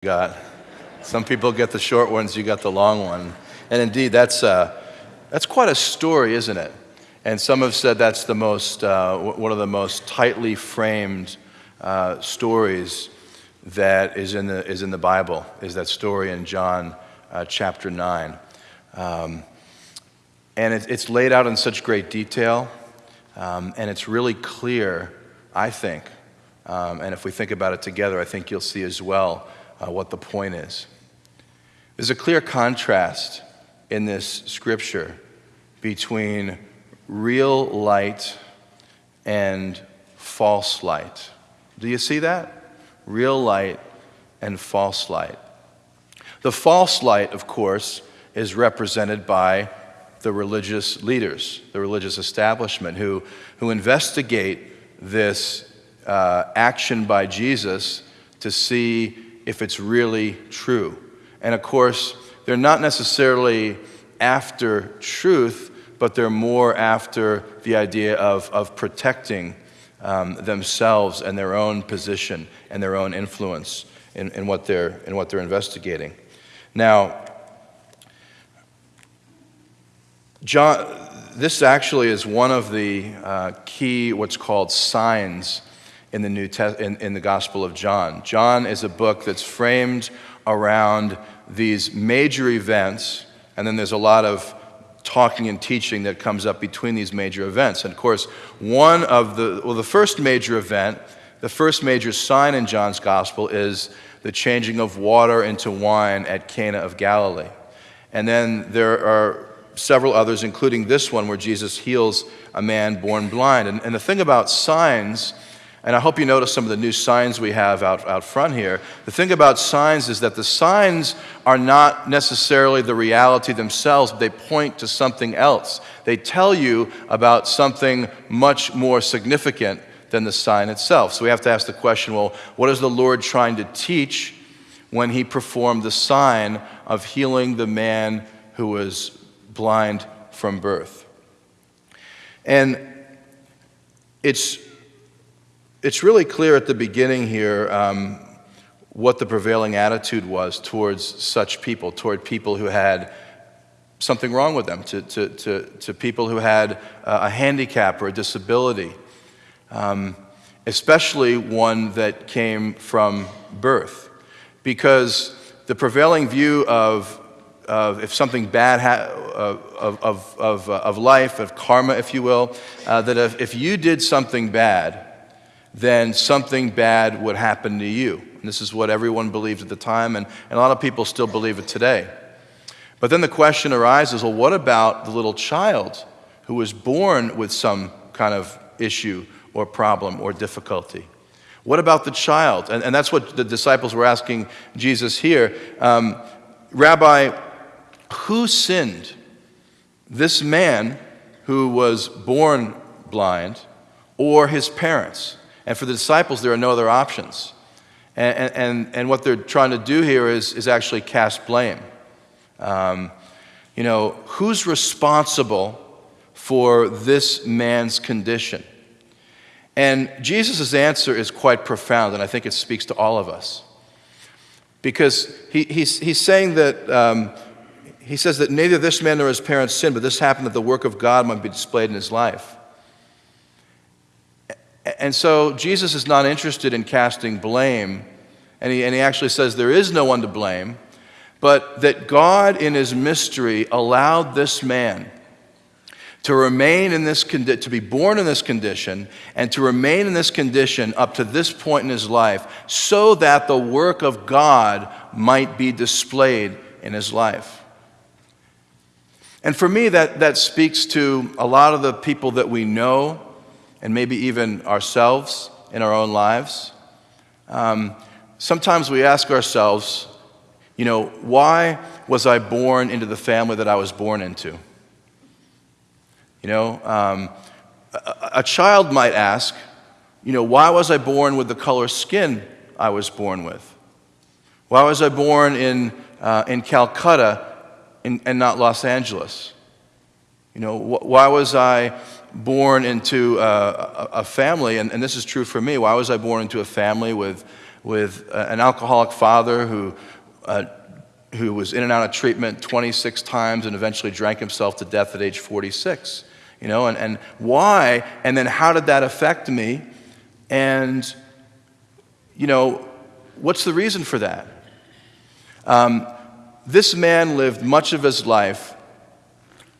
got. Some people get the short ones, you got the long one. And indeed, that's quite a story, isn't it? And some have said that's the most, one of the most tightly framed stories that is in the Bible, is that story in John chapter 9. And it's laid out in such great detail, and it's really clear, I think, and if we think about it together, I think you'll see as well what the point is. There's a clear contrast in this scripture between real light and false light. Do you see that? Real light and false light. The false light, of course, is represented by the religious leaders, the religious establishment, who investigate this action by Jesus to see if it's really true. And of course, they're not necessarily after truth, but they're more after the idea of protecting themselves and their own position and their own influence in what they're investigating. Now, this actually is one of the key, what's called signs in the Gospel of John. John is a book that's framed around these major events, and then there's a lot of talking and teaching that comes up between these major events. And of course, the first major event, the first major sign in John's Gospel is the changing of water into wine at Cana of Galilee. And then there are several others, including this one where Jesus heals a man born blind. And the thing about signs, and I hope you notice some of the new signs we have out front here. The thing about signs is that the signs are not necessarily the reality themselves, but they point to something else. They tell you about something much more significant than the sign itself. So we have to ask the question, well, what is the Lord trying to teach when he performed the sign of healing the man who was blind from birth? And it's really clear at the beginning here what the prevailing attitude was towards such people, toward people who had something wrong with them, to people who had a handicap or a disability, especially one that came from birth. Because the prevailing view of if something bad of life, of karma, if you will, that if you did something bad, then something bad would happen to you. And this is what everyone believed at the time, and a lot of people still believe it today. But then the question arises, well, what about the little child who was born with some kind of issue or problem or difficulty? What about the child? And that's what the disciples were asking Jesus here. Rabbi, who sinned? This man who was born blind or his parents? And for the disciples, there are no other options. And what they're trying to do here is actually cast blame. Who's responsible for this man's condition? And Jesus' answer is quite profound, and I think it speaks to all of us. Because he's saying that, he says that neither this man nor his parents sinned, but this happened that the work of God might be displayed in his life. And so Jesus is not interested in casting blame, and he actually says there is no one to blame, but that God in his mystery allowed this man to remain in this condition, to be born in this condition, and to remain in this condition up to this point in his life, so that the work of God might be displayed in his life. And for me, that speaks to a lot of the people that we know, and maybe even ourselves in our own lives. Sometimes we ask ourselves, why was I born into the family that I was born into? A child might ask, why was I born with the color skin I was born with? Why was I born in Calcutta and not Los Angeles? Why was I born into a family, and this is true for me, why was I born into a family with with an alcoholic father who was in and out of treatment 26 times and eventually drank himself to death at age 46. And why, and then how did that affect me? And, what's the reason for that? This man lived much of his life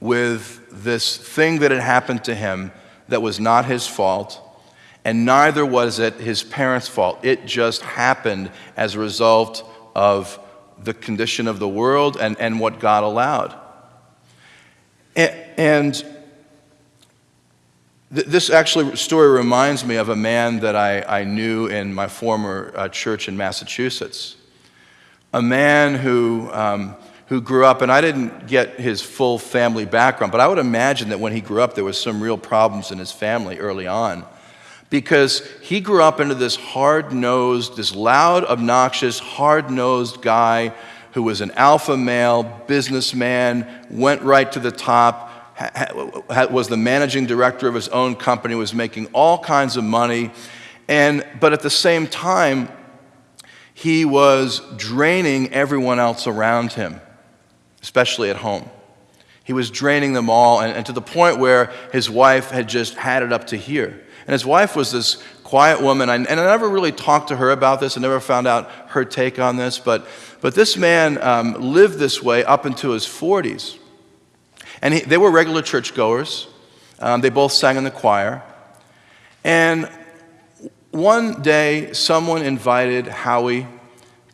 with this thing that had happened to him that was not his fault, and neither was it his parents' fault. It just happened as a result of the condition of the world and what God allowed. And this actually story reminds me of a man that I knew in my former church in Massachusetts. A man who grew up, and I didn't get his full family background, but I would imagine that when he grew up, there was some real problems in his family early on. Because he grew up into this hard-nosed, this loud, obnoxious, hard-nosed guy who was an alpha male, businessman, went right to the top, was the managing director of his own company, was making all kinds of money, but at the same time, he was draining everyone else around him, especially at home. He was draining them all, and to the point where his wife had just had it up to here. And his wife was this quiet woman, and I never really talked to her about this. I never found out her take on this, but this man lived this way up into his 40s. And they were regular churchgoers. They both sang in the choir. And one day, someone invited Howie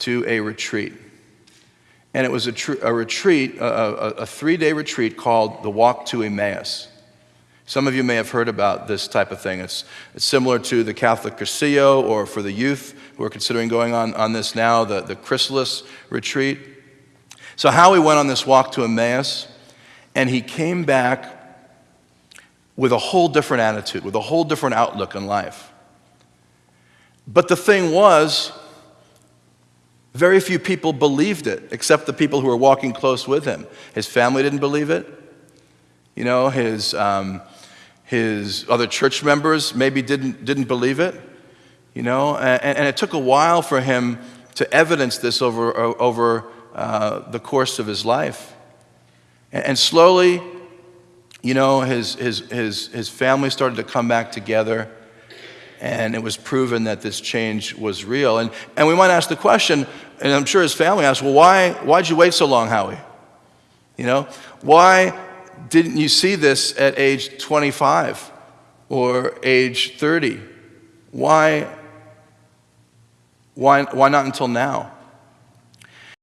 to a retreat. And it was a retreat, a 3-day retreat called the Walk to Emmaus. Some of you may have heard about this type of thing. It's similar to the Catholic Cursillo, or for the youth who are considering going on this now, the Chrysalis retreat. So Howie went on this walk to Emmaus, and he came back with a whole different attitude, with a whole different outlook in life. But the thing was, very few people believed it, except the people who were walking close with him. His family didn't believe it. His other church members maybe didn't believe it. And it took a while for him to evidence this over the course of his life. And slowly, his family started to come back together, and it was proven that this change was real. And we might ask the question, and I'm sure his family asked, well, why'd you wait so long, Howie? Why didn't you see this at age 25 or age 30? Why not until now?